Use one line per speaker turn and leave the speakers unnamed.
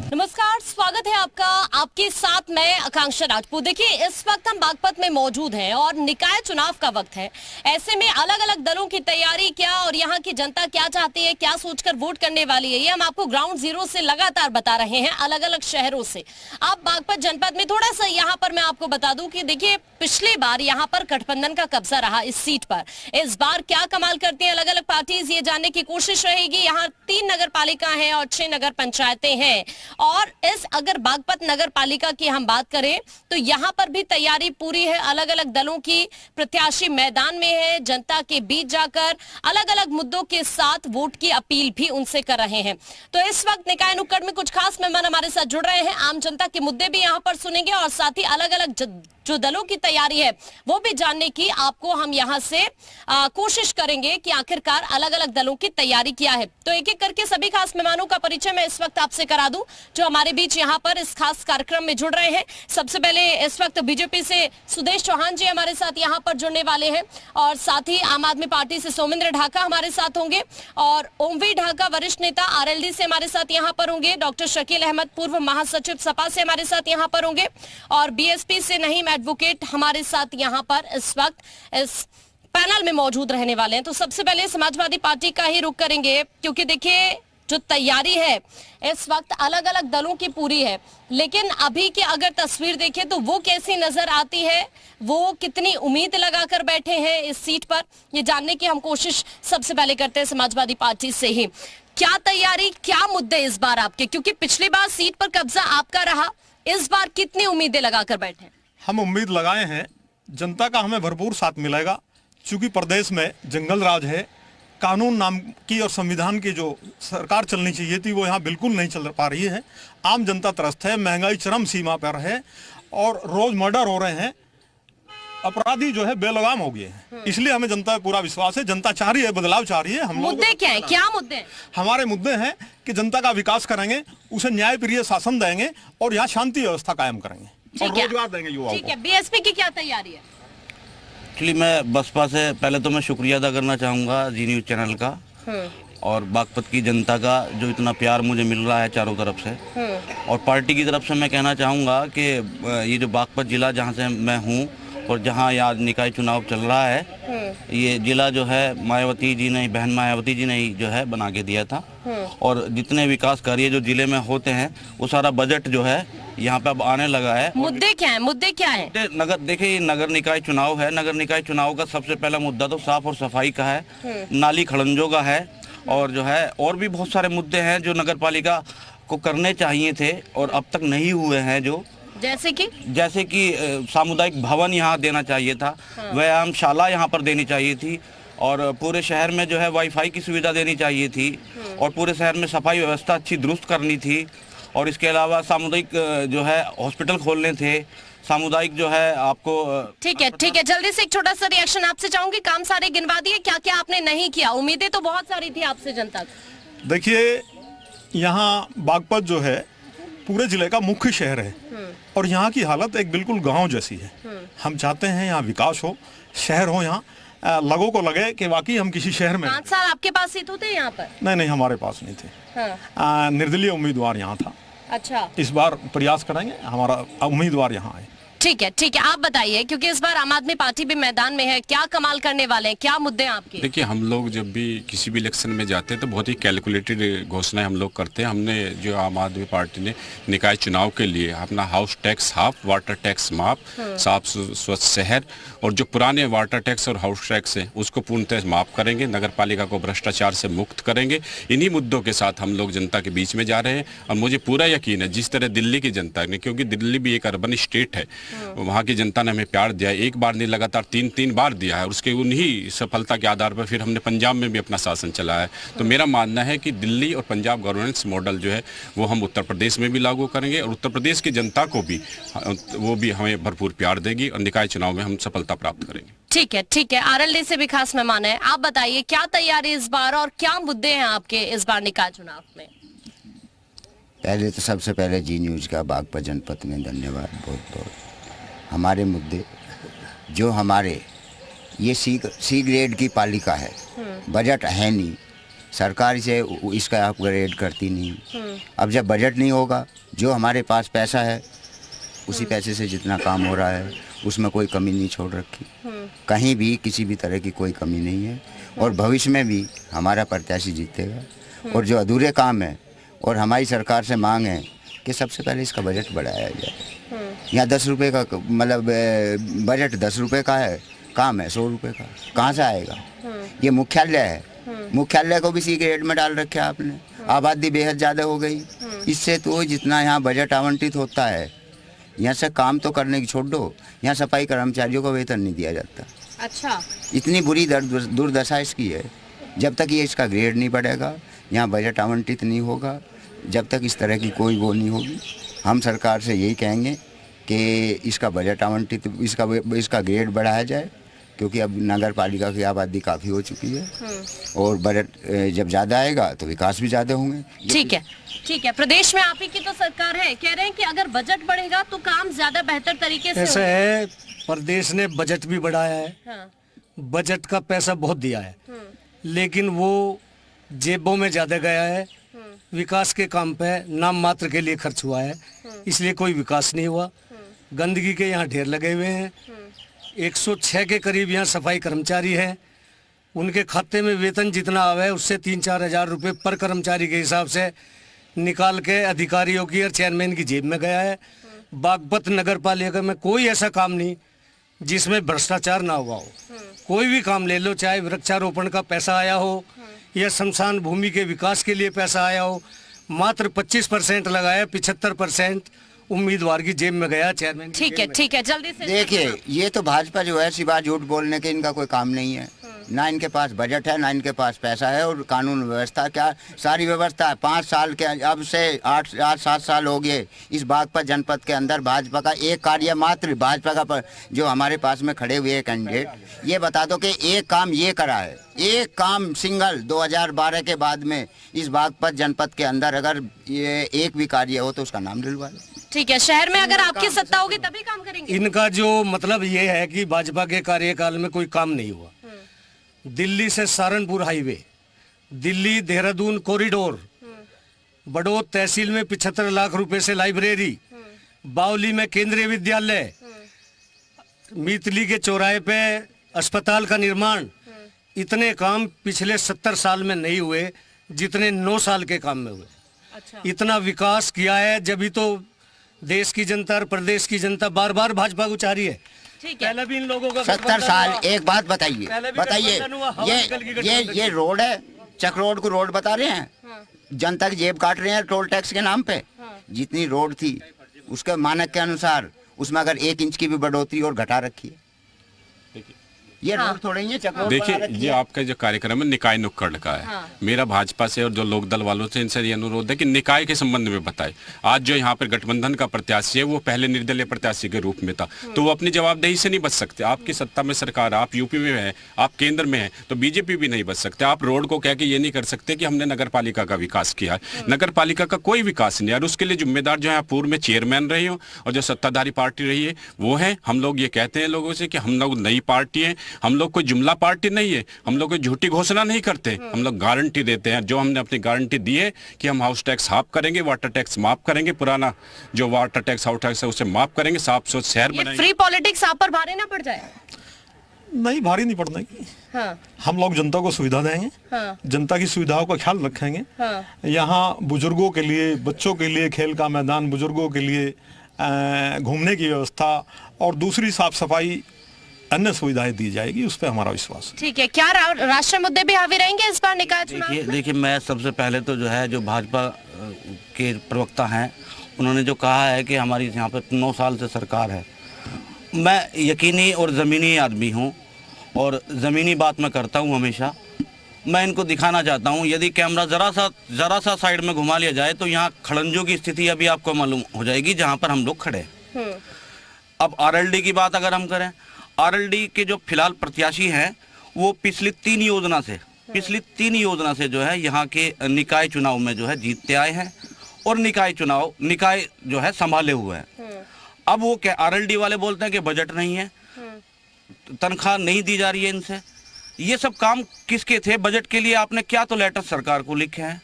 नमस्कार, स्वागत है आपका। आपके साथ मैं आकांक्षा राजपूत। देखिए, इस वक्त हम बागपत में मौजूद हैं और निकाय चुनाव का वक्त है। ऐसे में अलग अलग दलों की तैयारी क्या और यहाँ की जनता क्या चाहती है, क्या सोचकर वोट करने वाली है, ये हम आपको ग्राउंड जीरो से लगातार बता रहे हैं, अलग अलग शहरों से। आप बागपत जनपद में थोड़ा सा यहाँ पर मैं आपको बता दूं कि देखिए, पिछली बार यहाँ पर गठबंधन का कब्जा रहा इस सीट पर। इस बार क्या कमाल करती है अलग अलग पार्टीज, ये जानने की कोशिश रहेगी। यहाँ 3 नगर पालिका है और 6 नगर पंचायतें हैं। और इस अगर बागपत नगर पालिका की हम बात करें तो यहाँ पर भी तैयारी पूरी है। अलग अलग दलों की प्रत्याशी मैदान में है, जनता के बीच जाकर अलग अलग मुद्दों के साथ वोट की अपील भी उनसे कर रहे हैं। तो इस वक्त निकाय नुक्कड़ में कुछ खास मेहमान हमारे साथ जुड़ रहे हैं। आम जनता के मुद्दे भी यहाँ पर सुनेंगे और साथ ही अलग अलग जो दलों की तैयारी है वो भी जानने की आपको हम यहाँ से कोशिश करेंगे कि आखिरकार अलग अलग दलों की तैयारी क्या है। तो एक एक करके सभी खास मेहमानों का परिचय मैं इस वक्त आपसे करा दूं जो हमारे बीच यहाँ पर इस खास कार्यक्रम में जुड़ रहे हैं। सबसे पहले इस वक्त बीजेपी से सुदेश चौहान जी हमारे साथ यहाँ पर जुड़ने वाले हैं और साथ ही आम आदमी पार्टी से सोमेंद्र ढाका हमारे साथ होंगे और ओमवीर ढाका वरिष्ठ नेता आरएलडी से हमारे साथ यहाँ पर होंगे। डॉक्टर शकील अहमद पूर्व महासचिव सपा से हमारे साथ यहाँ पर होंगे और बीएसपी से नहीम एडवोकेट हमारे साथ यहाँ पर इस वक्त इस पैनल में मौजूद रहने वाले हैं। तो सबसे पहले समाजवादी पार्टी का ही रुख करेंगे क्योंकि देखिए, जो तैयारी है इस वक्त अलग अलग दलों की पूरी है, लेकिन अभी की अगर तस्वीर देखें तो वो कैसी नजर आती है, वो कितनी उम्मीद लगाकर बैठे हैं इस सीट पर, ये जानने की हम कोशिश सबसे पहले करते हैं समाजवादी पार्टी से ही। क्या तैयारी, क्या मुद्दे इस बार आपके, क्योंकि पिछली बार सीट पर कब्जा आपका रहा, इस बार कितनी उम्मीदें लगाकर बैठे?
हम उम्मीद लगाए हैं जनता का हमें भरपूर साथ मिलेगा, क्योंकि प्रदेश में जंगल राज है। कानून नाम की और संविधान की जो सरकार चलनी चाहिए थी वो यहाँ बिल्कुल नहीं चल पा रही है। आम जनता त्रस्त है, महंगाई चरम सीमा पर है और रोज मर्डर हो रहे हैं, अपराधी जो है बेलगाम हो गए हैं। इसलिए हमें जनता पे पूरा विश्वास है। जनता चाह रही है, बदलाव चाह रही है। हम
मुद्दे क्या है, क्या मुद्दे हैं?
हमारे मुद्दे हैं कि जनता का विकास करेंगे, उसे न्यायप्रिय शासन देंगे और यहाँ शांति व्यवस्था कायम करेंगे और रोजगार देंगे युवाओं को।
ठीक है, बीएसपी की क्या तैयारी है?
एक्चुअली मैं बसपा से पहले तो मैं शुक्रिया अदा करना चाहूँगा जी न्यूज़ चैनल का और बागपत की जनता का जो इतना प्यार मुझे मिल रहा है चारों तरफ से। और पार्टी की तरफ से मैं कहना चाहूँगा कि ये जो बागपत ज़िला जहाँ से मैं हूँ और जहाँ आज निकाय चुनाव चल रहा है, ये ज़िला जो है मायावती जी ने, बहन मायावती जी ने ही जो है बना के दिया था। और जितने विकास कार्य जो ज़िले में होते हैं वो सारा बजट जो है यहाँ पे अब आने लगा है।
मुद्दे क्या है, मुद्दे क्या है?
नगर, देखिए ये नगर निकाय चुनाव है। नगर निकाय चुनाव का सबसे पहला मुद्दा तो साफ और सफाई का है, नाली खड़ंजों का है और जो है और भी बहुत सारे मुद्दे हैं जो नगर पालिका को करने चाहिए थे और अब तक नहीं हुए हैं। जो
जैसे कि
सामुदायिक भवन यहाँ देना चाहिए था, व्यायामशाला यहाँ पर देनी चाहिए थी और पूरे शहर में जो है वाईफाई की सुविधा देनी चाहिए थी और पूरे शहर में सफाई व्यवस्था अच्छी दुरुस्त करनी थी और इसके अलावा सामुदायिक जो है हॉस्पिटल खोलने थे, सामुदायिक जो है आपको।
ठीक है, जल्दी से एक छोटा सा रिएक्शन आपसे चाहूंगी। काम सारे गिनवा दिए, क्या क्या आपने नहीं किया? उम्मीदें तो बहुत सारी थी आपसे जनता की।
देखिए, यहाँ बागपत जो है पूरे जिले का मुख्य शहर है और यहाँ की हालत एक बिल्कुल गांव जैसी है। हम चाहते हैं यहाँ विकास हो, शहर हो, यहाँ लोगों को लगे कि वाकई हम किसी शहर में।
5 साल आपके पास सीट थे यहाँ पर?
नहीं, हमारे पास नहीं थे। निर्दलीय उम्मीदवार यहाँ था।
अच्छा,
इस बार प्रयास करेंगे, हमारा उम्मीदवार यहाँ आए।
ठीक है, आप बताइए, क्योंकि इस बार आम आदमी पार्टी भी मैदान में है, क्या कमाल करने वाले हैं, क्या मुद्दे हैं आपके?
देखिए, हम लोग जब भी किसी भी इलेक्शन में जाते हैं तो बहुत ही कैलकुलेटेड घोषणाएं हम लोग करते हैं। हमने जो आम आदमी पार्टी ने निकाय चुनाव के लिए अपना house tax half, water tax माफ, साफ स्वच्छ शहर और जो पुराने वाटर टैक्स और हाउस टैक्स है उसको पूर्णतः माफ करेंगे, नगर पालिका को भ्रष्टाचार से मुक्त करेंगे। इन्हीं मुद्दों के साथ हम लोग जनता के बीच में जा रहे हैं और मुझे पूरा यकीन है जिस तरह दिल्ली की जनता ने, क्योंकि दिल्ली भी एक अर्बन स्टेट है, वहाँ की जनता ने हमें प्यार दिया, एक बार नहीं लगातार 3 बार दिया है। उसके उन्हीं सफलता के आधार पर फिर हमने पंजाब में भी अपना शासन चलाया है। तो मेरा मानना है कि दिल्ली और पंजाब गवर्नेंस मॉडल जो है वो हम उत्तर प्रदेश में भी लागू करेंगे और उत्तर प्रदेश की जनता को भी वो भी हमें भरपूर प्यार देगी और निकाय चुनाव में हम सफलता प्राप्त करेंगे।
ठीक है, आरएलडी से भी खास मेहमान है। आप बताइए, क्या तैयारी इस बार और क्या मुद्दे हैं आपके इस बार निकाय चुनाव में?
पहले तो सबसे पहले जी न्यूज़ का बागपत जनपद में धन्यवाद बहुत बहुत। हमारे मुद्दे जो हमारे ये सी ग्रेड की पालिका है, बजट है नहीं, सरकार इसे इसका अपग्रेड करती नहीं। अब जब बजट नहीं होगा, जो हमारे पास पैसा है उसी पैसे से जितना काम हो रहा है उसमें कोई कमी नहीं छोड़ रखी, कहीं भी किसी भी तरह की कोई कमी नहीं है। और भविष्य में भी हमारा प्रत्याशी जीतेगा। और जो अधूरे काम है, और हमारी सरकार से मांग है कि सबसे पहले इसका बजट बढ़ाया जाए। यहाँ 10 रुपये का मतलब बजट 10 रुपये का है, काम है 100 रुपये का, कहाँ से आएगा? ये मुख्यालय है, मुख्यालय को भी सी ग्रेड में डाल रखे आपने। आबादी बेहद ज़्यादा हो गई, इससे तो जितना यहाँ बजट आवंटित होता है, यहाँ से काम तो करने की छोड़ दो, यहाँ सफाई कर्मचारियों को वेतन नहीं दिया जाता।
अच्छा,
इतनी बुरी दुर्दशा इसकी है। जब तक ये इसका ग्रेड नहीं बढ़ेगा, यहाँ बजट आवंटित नहीं होगा, जब तक इस तरह की कोई वो नहीं होगी, हम सरकार से यही कहेंगे कि इसका बजट आवंटित, इसका ग्रेड बढ़ाया जाए, क्योंकि अब नगर पालिका की आबादी काफ़ी हो चुकी है और बजट जब ज़्यादा आएगा तो विकास भी ज़्यादा होंगे।
ठीक है, ठीक है। प्रदेश में आप ही की तो सरकार है, कह रहे हैं कि अगर बजट बढ़ेगा तो काम ज्यादा बेहतर तरीके से
ऐसा है, प्रदेश ने बजट भी बढ़ाया है,
हाँ।
बजट का पैसा बहुत दिया है, लेकिन वो जेबों में ज्यादा गया है, विकास के काम पे नाम मात्र के लिए खर्च हुआ है, इसलिए कोई विकास नहीं हुआ। गंदगी के यहाँ ढेर लगे हुए हैं, 106 के करीब यहाँ सफाई कर्मचारी हैं, उनके खाते में वेतन जितना आवे है उससे 3-4 हज़ार रुपये पर कर्मचारी के हिसाब से निकाल के अधिकारियों की और चेयरमैन की जेब में गया है। बागपत नगर पालिका में कोई ऐसा काम नहीं जिसमें भ्रष्टाचार ना हुआ हो। कोई भी काम ले लो, चाहे वृक्षारोपण का पैसा आया हो या शमशान भूमि के विकास के लिए पैसा आया हो, मात्र 25% लगाया, 75% उम्मीदवार की जेब में गया, चेयरमैन।
ठीक है, ठीक है, जल्दी से
देखिए, ये तो भाजपा जो है सिवा झूठ बोलने के इनका कोई काम नहीं है। ना इनके पास बजट है, ना इनके पास पैसा है, और कानून व्यवस्था क्या सारी व्यवस्था है। 5 साल के अब से 8-7 साल हो गए इस बागपत जनपद के अंदर भाजपा का एक कार्य मात्र, भाजपा का जो हमारे पास में खड़े हुए कैंडिडेट, ये बता दो कि एक काम ये करा है, एक काम सिंगल 2012 के बाद में इस बागपत जनपद के अंदर अगर ये एक भी कार्य हो तो उसका नाम दिलवा लो।
ठीक है, शहर में अगर आपकी सत्ता होगी तभी काम करेंगे।
इनका जो मतलब ये है कि भाजपा के कार्यकाल में कोई काम नहीं हुआ। दिल्ली से सहारनपुर हाईवे, दिल्ली देहरादून कॉरिडोर, बड़ौद तहसील में 75 लाख रुपए से लाइब्रेरी, बावली में केंद्रीय विद्यालय, मीतली के चौराहे पे अस्पताल का निर्माण, इतने काम पिछले 70 साल में नहीं हुए जितने 9 साल के काम में हुए।
अच्छा।
इतना विकास किया है, जब तो देश की जनता और प्रदेश की जनता बार बार भाजपा को चाह रही है।
ठीक है,
पहले भी इन लोगों का
70 साल। एक बात बताइए, ये रोड है, चक रोड को रोड बता रहे हैं, जनता की जेब काट रहे हैं टोल टैक्स के नाम पे। जितनी रोड थी उसके मानक के अनुसार उसमें अगर 1 इंच की भी बढ़ोतरी और घटा रखी है, ये रोड थोड़े ही है, चक रोड
देखिए,
बना रखी
ये
है।
आपका जो कार्यक्रम है निकाय नुक्कड़ का है। मेरा भाजपा से और जो लोक दल वालों से इनसे ये अनुरोध है कि निकाय के संबंध में बताए। आज जो यहाँ पर गठबंधन का प्रत्याशी है वो पहले निर्दलीय प्रत्याशी के रूप में था, तो वो अपनी जवाबदेही से नहीं बच सकते। आपकी सत्ता में सरकार, आप यूपी में है, आप केंद्र में है, तो बीजेपी भी नहीं बच सकते। आप रोड को कह के ये नहीं कर सकते कि हमने नगर पालिका का विकास किया है। नगर पालिका का कोई विकास नहीं है, और उसके लिए जिम्मेदार जो है पूर्व में चेयरमैन रही हो और जो सत्ताधारी पार्टी रही है वो है। हम लोग ये कहते हैं लोगों से कि हम लोग नई पार्टी है, हम लोग कोई जुमला पार्टी नहीं है, हम लोग कोई झूठी घोषणा नहीं करते, हम लोग गारंटी देते हैं। जो हमने अपनी गारंटी दी है कि हम हाउस टैक्स हाफ करेंगे, वाटर टैक्स माफ करेंगे, पुराना जो वाटर टैक्स हाउस टैक्स है उसे माफ करेंगे, साफ स्वच्छ शहर
ये
बनाएंगे।
फ्री पॉलिटिक्स आप पर भारी ना पड़ जाए।
नहीं, भारी नहीं पड़ने की।
हाँ,
हम लोग जनता को सुविधा देंगे,
हाँ,
जनता की सुविधाओं का ख्याल रखेंगे।
हाँ।
यहाँ बुजुर्गों के लिए, बच्चों के लिए खेल का मैदान, बुजुर्गों के लिए घूमने की व्यवस्था और दूसरी साफ सफाई, अन्य सुविधाएं दी जाएगी, उस पर हमारा विश्वास है।
ठीक है, क्या राष्ट्रीय मुद्दे भी हावी रहेंगे इस बार निकाय चुनाव में?
देखिए, मैं सबसे पहले तो जो है जो भाजपा के प्रवक्ता हैं उन्होंने जो कहा है कि हमारी यहाँ पर 9 साल से सरकार है, मैं यकीनी और ज़मीनी आदमी हूँ और ज़मीनी बात मैं करता हूँ हमेशा। मैं इनको दिखाना चाहता हूँ, यदि कैमरा ज़रा सा साइड में घुमा लिया जाए तो यहाँ खड़ंजों की स्थिति अभी आपको मालूम हो जाएगी जहाँ पर हम लोग खड़े हैं। अब आरएलडी की बात अगर हम करें, आरएलडी के जो फिलहाल प्रत्याशी हैं वो पिछली 3 योजना से जो है यहाँ के निकाय चुनाव में जो है जीतते आए हैं और निकाय जो है संभाले हुए हैं। अब वो क्या, आरएलडी वाले बोलते हैं कि बजट नहीं है, तनख्वाह नहीं दी जा रही है इनसे, ये सब काम किसके थे? बजट के लिए आपने क्या तो लेटर सरकार को लिखे हैं,